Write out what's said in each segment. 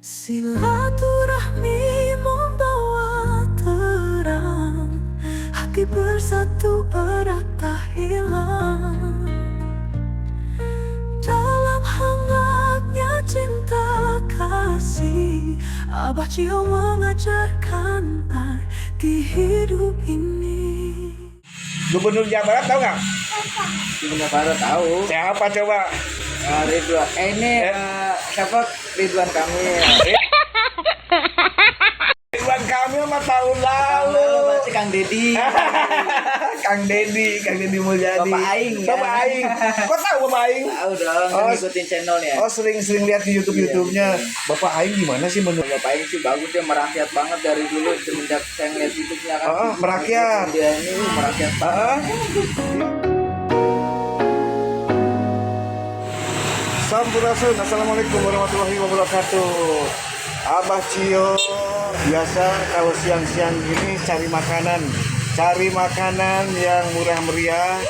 Silaturahmi membawa terang, hati bersatu erat tak hilang. Dalam hangatnya cinta kasih, Abah Cio mengajarkan arti hidup ini. Gubernur Jawa Barat tahu nggak? Gubernur Barat tahu. Siapa coba? Ridwan. Siapa? Ridwan Kamil. Ridwan Kamil mah tahun lalu. Berarti Kang Deddy. Kang Deddy Mulyadi. Bapak Aing. Bapak Aing. Kok tahu Bapak Aing? Tahu dong. Oh, Ngikutin channelnya. Oh, sering lihat di YouTube-nya. Iya. Bapak Aing gimana sih menurut? Bapak Aing sih bagus, dia merakyat banget dari dulu semenjak saya ngeliat YouTube-nya kan. Oh, merakyat. Dia ini merakyat banget. Sampurasun, assalamualaikum warahmatullahi wabarakatuh. Abah Cio biasa kalau siang-siang gini cari makanan yang murah meriah.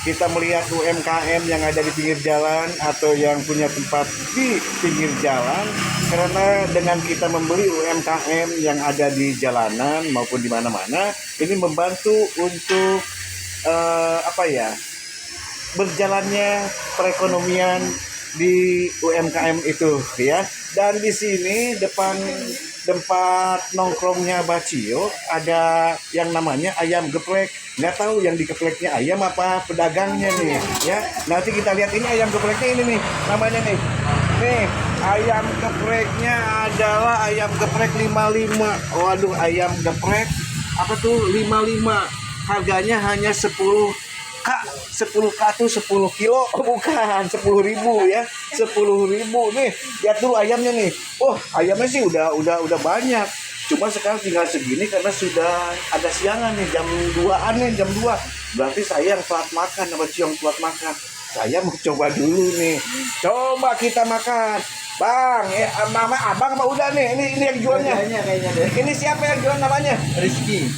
Kita melihat UMKM yang ada di pinggir jalan atau yang punya tempat di pinggir jalan, karena dengan kita membeli UMKM yang ada di jalanan maupun di mana-mana, ini membantu untuk berjalannya perekonomian di UMKM itu ya. Dan di sini depan tempat nongkrongnya Abah Cio ada yang namanya ayam geprek. Nggak tahu yang dikepleknya ayam apa pedagangnya nih ya. Nanti kita lihat ini ayam gepreknya ini nih namanya nih. Nih ayam gepreknya adalah ayam geprek 55. Waduh, ayam geprek apa tuh 55. Harganya hanya 10 Kak, 10K tuh 10 kilo, bukan 10.000 ya, 10.000 nih. Lihat dulu ayamnya nih. Oh, ayamnya sih udah banyak. Cuma sekarang tinggal segini karena sudah ada siangan nih, jam 2-an nih, jam 2. Berarti saya yang telat makan, sama Ciong telat makan. Saya mau coba dulu nih. Coba kita makan. Bang, mama abang apa udah nih? Ini yang jualnya. Kayaknya deh. Ini siapa yang jual namanya? Rizky.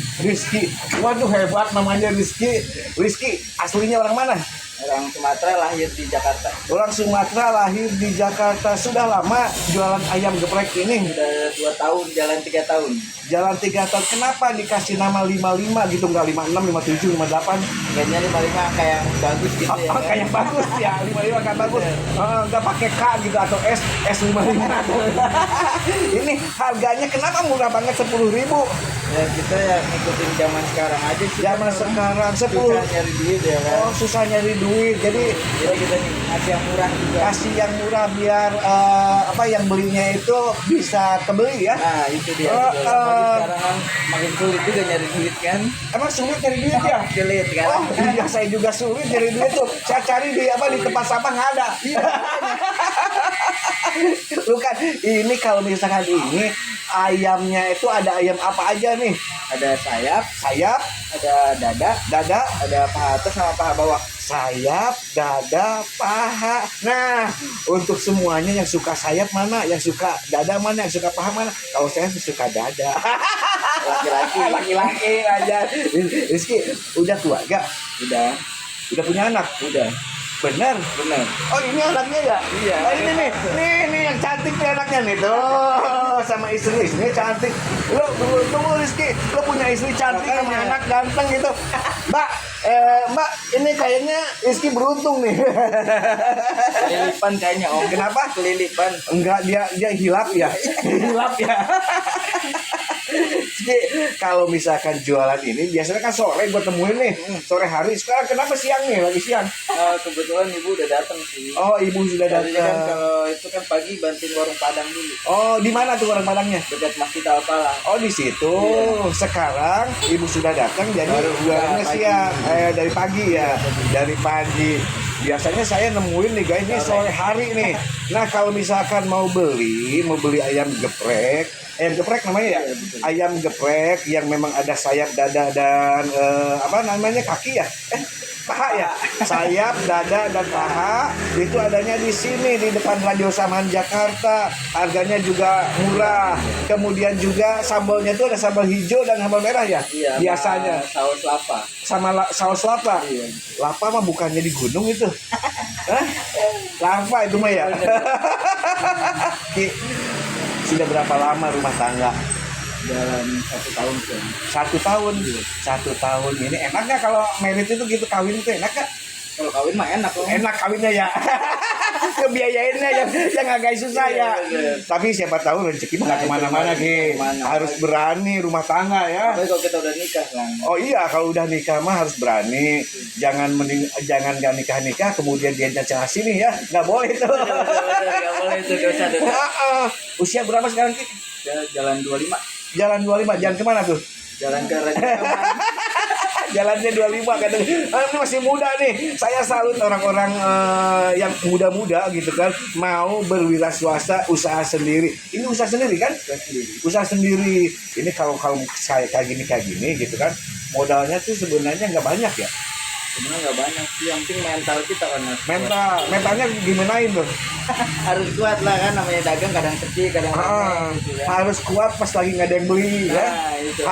Waduh, hebat namanya Rizky. Rizky aslinya orang mana? Orang Sumatera, lahir di Jakarta. Orang Sumatera, lahir di Jakarta. Sudah lama jualan ayam geprek ini? Udah 2 tahun, jalan 3 tahun. Jalan 3 tahun. Kenapa dikasih nama 55 gitu? Enggak 56, 57, 58? Kayaknya 55 kayak yang bagus gitu ya. Oh, kayak bagus ya, 55 kan bagus. Enggak pakai K gitu atau S55. Ini harganya kenapa murah banget 10.000? Ya kita ya ngikutin zaman sekarang aja sih. Zaman sekarang 10. Susah nyari duit ya kan. Oh, susah nyari duit. Jadi Kita nih ngasih yang murah juga. kasih yang murah biar yang belinya itu bisa kebeli ya. Nah itu dia. Oh, Betul. Apalagi sekarang kan makin sulit juga nyari duit kan. Emang sulit nyari duit ya? Sulit kan. Oh iya, saya juga sulit nyari duit tuh. Saya cari di tempat sampah nggak ada. Bukan, ini kalau misalkan ini ayamnya itu ada ayam apa aja nih? Ada sayap, ada dada, ada paha atas sama paha bawah. Sayap, dada, paha. Nah, untuk semuanya yang suka sayap mana, yang suka dada mana, yang suka paha mana? Kalau saya sih suka dada. Laki-laki aja. Rizky, udah keluarga? Udah punya anak? Udah. Bener. Oh, ini anaknya ya? Iya. Oh, ini nih yang cantik nih anaknya nih tuh, sama istri cantik. Tunggu Rizky, lo punya istri cantik sama anak ganteng gitu. Mbak, ini kayaknya Rizky beruntung nih. Kelilipan kayaknya om. Kenapa? Kelilipan. Enggak, dia hilap ya. Hilap ya. Jadi kalau misalkan jualan ini biasanya kan sore gue temuin nih, sore hari. Sekarang kenapa siang nih? Lagi siang. Kebetulan ibu udah datang sih. Oh, ibu sudah Tadi kan datang. kalau itu kan pagi bantuin warung Padang dulu. Oh, di mana tuh warung Padangnya? Dekat Masjid Al-Falah. Oh, di situ. Iya. Sekarang ibu sudah datang, jadi Baru jualannya pagi. siang. Dari pagi ya. Dari pagi. Biasanya saya nemuin nih guys, ini sore hari nih. Nah, kalau misalkan mau beli ayam geprek namanya ya? Ayam geprek yang memang ada sayap, dada dan kaki ya? Paha ya? Sayap, dada dan paha itu adanya di sini di depan Radio Saman Jakarta. Harganya juga murah. Kemudian juga sambalnya itu ada sambal hijau dan sambal merah ya? Iya. Biasanya. Saus lapa. Sama saus lapa. Iya. Lapa mah bukannya di gunung itu. Hah? Lava itu mah ya. Sudah berapa lama rumah tangga? Jalan 1 tahun sih. 1 tahun. 1 tahun ini enak nggak kalau merit itu gitu, kawin itu enak nggak? Kalau kawin mah enak loh. Enak kawinnya ya. Kebiayainnya yang agak susah ya. Iya. Tapi siapa tahu rezeki mah nggak kemana-mana Ki. Harus berani rumah tangga ya. Tapi kalau kita udah nikah kan. Oh iya, kalau udah nikah mah harus berani. Jangan nggak nikah kemudian dia jalan sini ya, nggak boleh itu. Nggak boleh itu, dosa. Usia berapa sekarang Ki? Jalan 25. Jalan 25, jalan kemana tuh? Jalan ke Raja Ampat. Jalannya 25 kan. Ini masih muda nih. Saya salut orang-orang yang muda-muda gitu kan, mau berwira swasta, usaha sendiri. Ini usaha sendiri kan? Usaha sendiri. Ini kalau saya kayak gini gitu kan, modalnya tuh sebenarnya nggak banyak ya. Sebenarnya nggak banyak sih, yang penting mental kita kan. Mentalnya gimanain tuh? Harus kuat lah kan, namanya dagang kadang sepi, kadang rame, gitu kan. Harus kuat pas lagi nggak ada yang beli ya. Itu.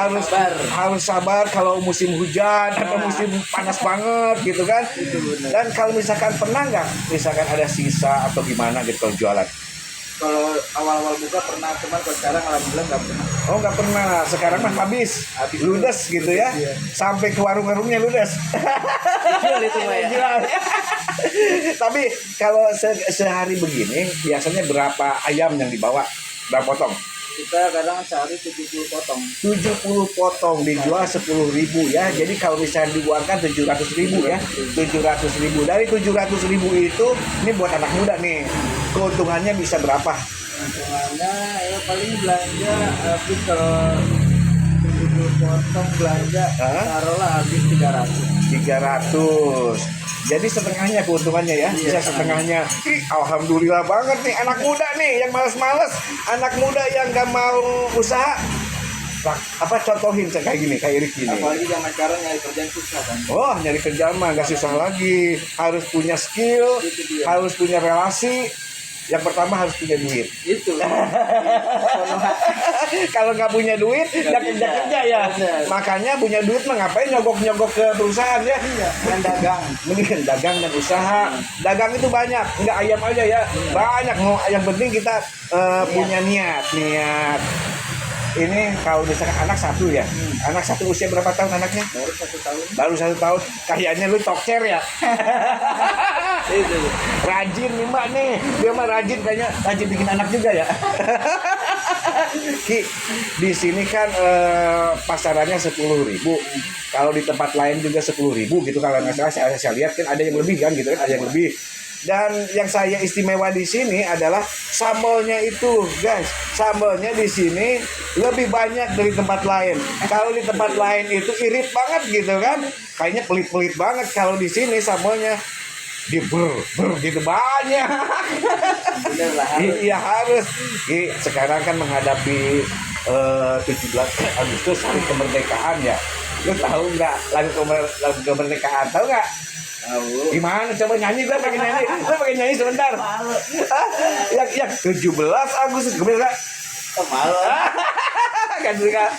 Harus sabar kalau musim hujan atau musim panas banget gitu kan. Itu benar. Dan kalau misalkan pernah nggak, misalkan ada sisa atau gimana gitu kalau jualan? Kalau awal-awal buka pernah, cuman kalau sekarang alhamdulillah nggak pernah. Oh nggak pernah, sekarang mah habis ludes gitu ya, Iya. sampai ke warung-warungnya ludes. Jual itu mah ya. Jual. Tapi kalau sehari begini biasanya berapa ayam yang dibawa? Berapa potong? Kita kadang sehari 70 potong. 70 potong dijual 10.000 ya. Jadi kalau misalnya diuangkan 700.000 ya. 700.000. Dari 700.000 itu ini buat anak muda nih. Keuntungannya bisa berapa? Hitungannya ya paling belanja habis kalau 70 potong belanja taruhlah habis 300. 300. Jadi setengahnya keuntungannya ya, bisa setengahnya. Ih, alhamdulillah banget nih anak muda nih yang malas-malas, anak muda yang gak mau usaha. Apa contohin kayak gini, kayak Ricky ini. Apalagi zaman sekarang nyari kerjaan susah kan. Oh, nyari kerjaan mah gak susah lagi. Harus punya skill, Itu dia. harus punya relasi. Yang pertama harus punya duit. Itu. Kalau nggak punya duit, nggak kerja ya. Bener. Makanya punya duit mah ngapain nyogok-nyogok ke perusahaan ya? Dan dagang. Mendingan dagang dan usaha. Dagang itu banyak, nggak ayam aja ya. Banyak. Mau yang penting kita punya niat. Ini kalau misalkan anak satu ya. Anak satu usia berapa tahun anaknya? Baru 1 tahun. Baru 1 tahun. Kayaknya lu tokcer ya. Itu. Rajin nih mbak nih. Dia mah rajin, kayaknya rajin bikin anak juga ya. Ki, di sini kan pasarannya 10.000. Kalau di tempat lain juga 10.000 gitu. Kalau nggak salah saya lihat kan ada yang lebih kan gitu kan, ada yang lebih. Dan yang saya istimewa di sini adalah sambalnya itu, guys. Sambalnya di sini lebih banyak dari tempat lain. Kalau di tempat lain itu irit banget gitu kan. Kayaknya pelit-pelit banget. Kalau di sini sambalnya diber gitu banyak. Bener lah. Iya harus. Sekarang kan menghadapi 17 Agustus hari kemerdekaan ya. Lu tahu nggak lagu kemerdekaan? Tahu nggak? Tahu. Gimana coba nyanyi, gue pengen nyanyi. Gue pengen nyanyi sebentar. Malu. Yang 17 Agustus gimana? Malu. Kan juga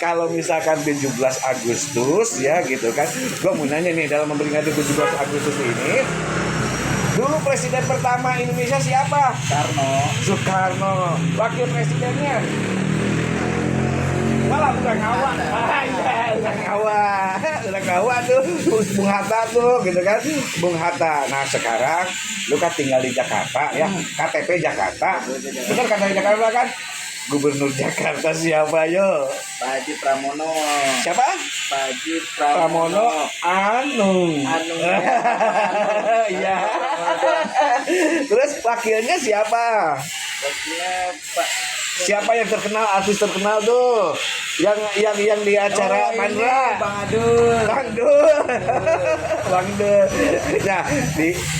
kalau misalkan 17 Agustus ya gitu kan, gue mau nanya nih, dalam memperingati 17 Agustus ini, dulu presiden pertama Indonesia siapa? Soekarno. Wakil presidennya malah udah ngawa. Iya, udah ngawa tuh Bung Hatta tuh gitu kan, Bung Hatta. Nah sekarang lu kan tinggal di Jakarta ya, KTP Jakarta. Bener KTP Jakarta kan? Gubernur Jakarta siapa yo? Pak Haji Pramono. Siapa? Pak Haji Pramono Anung. Iya. Terus wakilnya siapa? Wakilnya Pak. Siapa yang terkenal, artis terkenal tuh? Yang di acara Mandra. Bang Adul. Bang Dul. Nah,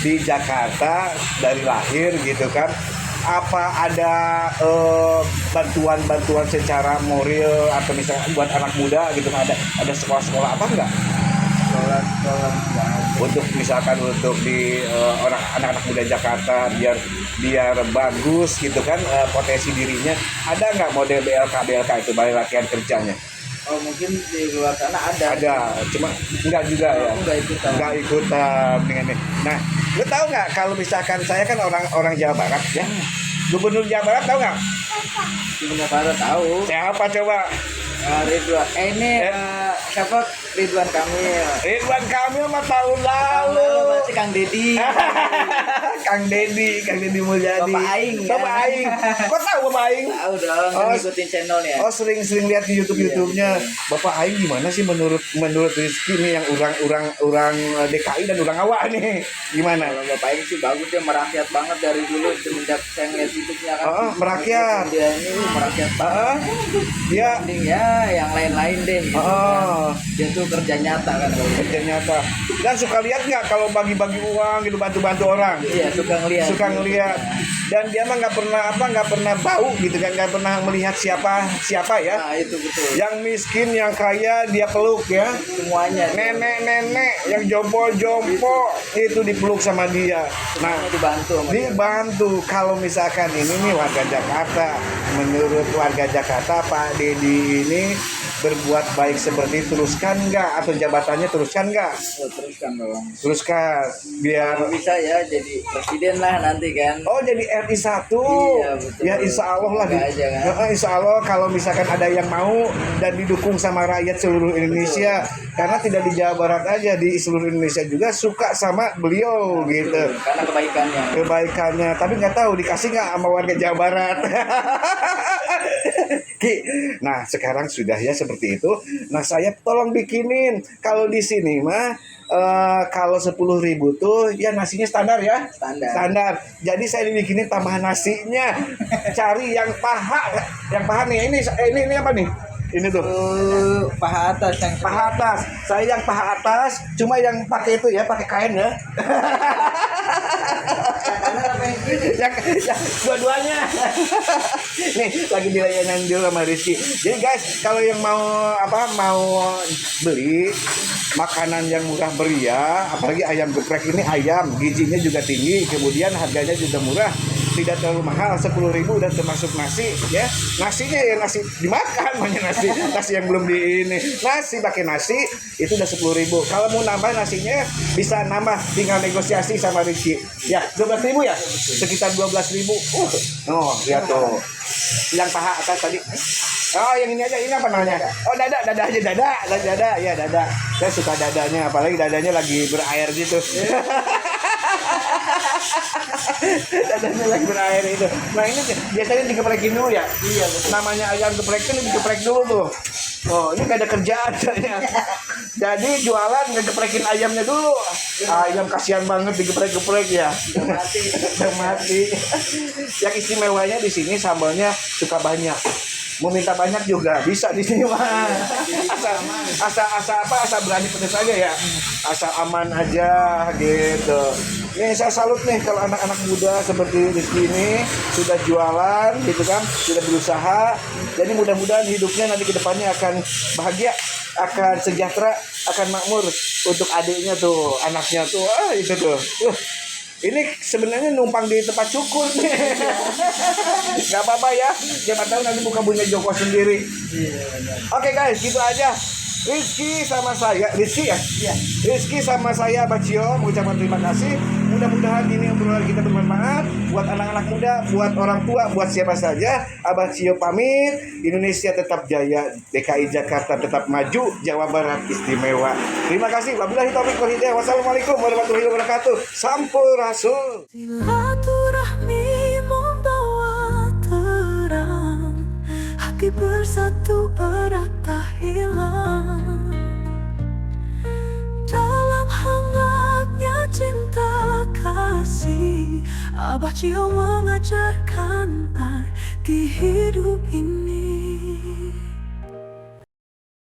di Jakarta dari lahir gitu kan. Apa ada bantuan bantuan secara moral atau misalnya buat anak muda gitu, ada sekolah-sekolah apa enggak? Sekolah Untuk misalkan untuk di anak-anak muda Jakarta biar bagus gitu kan, potensi dirinya, ada nggak model BLK itu balai latihan kerjanya? Oh mungkin di luar sana ada. Cuma enggak juga ya. Enggak ikutan dengan ini. Nah, lu tahu nggak kalau misalkan saya kan orang Jawa Barat ya. Gubernur Jawa Barat tahu nggak? Sebenarnya para tahu. Siapa coba? Ridwan. Ini siapa? Ridwan Kamil. Ridwan Kamil mah tahun lalu. Lalu berarti Kang Dedi. Kang Deddy Mulyadi. Bapak Aing, ya? Bapak Aing. Kok tahu Bapak Aing? Tahu dong, kan ngikutin channelnya. Oh, sering lihat di YouTube-nya. Bapak Aing gimana sih menurut Rizky nih yang orang DKI dan orang awak nih? Gimana? Kalau Bapak Aing sih bagus, dia merakyat banget dari dulu semenjak saya ngeliat YouTube-nya kan. Merakyat. Dia ini merakyat banget. Dia Mending ya yang lain-lain deh. Gitu, kan. Dia tuh kerja nyata kan kalau kerja nyata. Dan suka lihat nggak kalau bagi-bagi uang gitu bantu orang? Iya, suka ngeliat. Dan dia mah nggak pernah bau gitu kan, nggak pernah melihat siapa ya. Nah, itu betul. Yang miskin, yang kaya dia peluk ya. Semuanya. Nenek yang jompo itu dipeluk sama dia. Nah, dibantu. Kalau misalkan ini nih warga Jakarta, menurut warga Jakarta Pak Dedi ini berbuat baik seperti teruskan nggak atau jabatannya teruskan nggak? Teruskan dong. Teruskan biar Bisa ya jadi presiden lah nanti kan. Oh, jadi RI 1. Iya, betul. Ya insya Allah lah. Semoga aja, kan? Insya Allah kalau misalkan ada yang mau dan didukung sama rakyat seluruh Indonesia. Karena tidak di Jawa Barat aja, di seluruh Indonesia juga suka sama beliau gitu. Karena Kebaikannya. Tapi nggak tahu dikasih nggak sama warga Jawa Barat. Nah sekarang sudah ya seperti itu. Nah saya tolong bikinin. Kalau di sini mah kalau 10.000 tuh ya nasinya standar ya. Standar. Jadi saya dibikinin tambahan nasinya. Cari yang paha nih. Ini apa nih? Ini tuh paha atas paha atas. Saya yang paha atas, cuma yang pakai itu ya, pakai kain ya. yang dua-duanya. Nih lagi dilayanan dulu sama Rizky. Jadi guys, kalau yang mau beli makanan yang murah meriah, apalagi ayam geprek ini ayam, gizinya juga tinggi, kemudian harganya juga murah. Tidak terlalu mahal, 10.000 dan termasuk nasi ya. Nasinya ya nasi dimakan, banyak nasi yang belum di ini. Nasi pakai nasi itu udah 10.000. Kalau mau nambah nasinya bisa nambah, tinggal negosiasi sama Rizky. Ya, 12.000 ya? Sekitar 12.000. Oh, lihat tuh. Yang paha atas tadi. Oh, yang ini aja, ini apa namanya? Oh, dada aja, dada. Ya, dada. Saya suka dadanya, apalagi dadanya lagi berair gitu. Dadanya lagi berair itu. Nah, ini biasanya digeprekin dulu ya? Iya, betul. Namanya ayam geprek itu digeprek dulu tuh. Oh, ini gak ada kerjaan ya. Jadi jualan ngegeprekin ayamnya dulu. Ayam kasihan banget digeprek-geprek ya. Udah mati. Yang istimewanya di sini sambalnya suka banyak. Mau minta banyak juga bisa di sini mah. Asal berani pedes aja ya. Asal aman aja gitu. Nih saya salut nih kalau anak-anak muda seperti Rizky ini sudah jualan gitu kan, sudah berusaha. Jadi mudah-mudahan hidupnya nanti ke depannya akan bahagia, akan sejahtera, akan makmur. Untuk adiknya tuh, anaknya tuh, itu tuh. Ini sebenarnya numpang di tempat cukur nih. Gak apa-apa ya. Siapa tahu nanti buka punya Joko sendiri. Oke guys, gitu aja. Rizky sama saya, Rizky ya? Iya. Rizky sama saya Bacio mengucapkan terima kasih. Mudah-mudahan ini obrolan kita bermanfaat buat anak-anak muda, buat orang tua, buat siapa saja. Abah Cio pamit. Indonesia tetap jaya, DKI Jakarta tetap maju, Jawa Barat istimewa. Terima kasih. Wabillahi taufiq wal hidayah. Wassalamualaikum warahmatullahi wabarakatuh. Sampurasun. Silaturahmi membawa terang, hati bersatu erat tak hilang. Dalam hangatnya cinta kasih, Abah Cio mengajarkan arti hidup ini.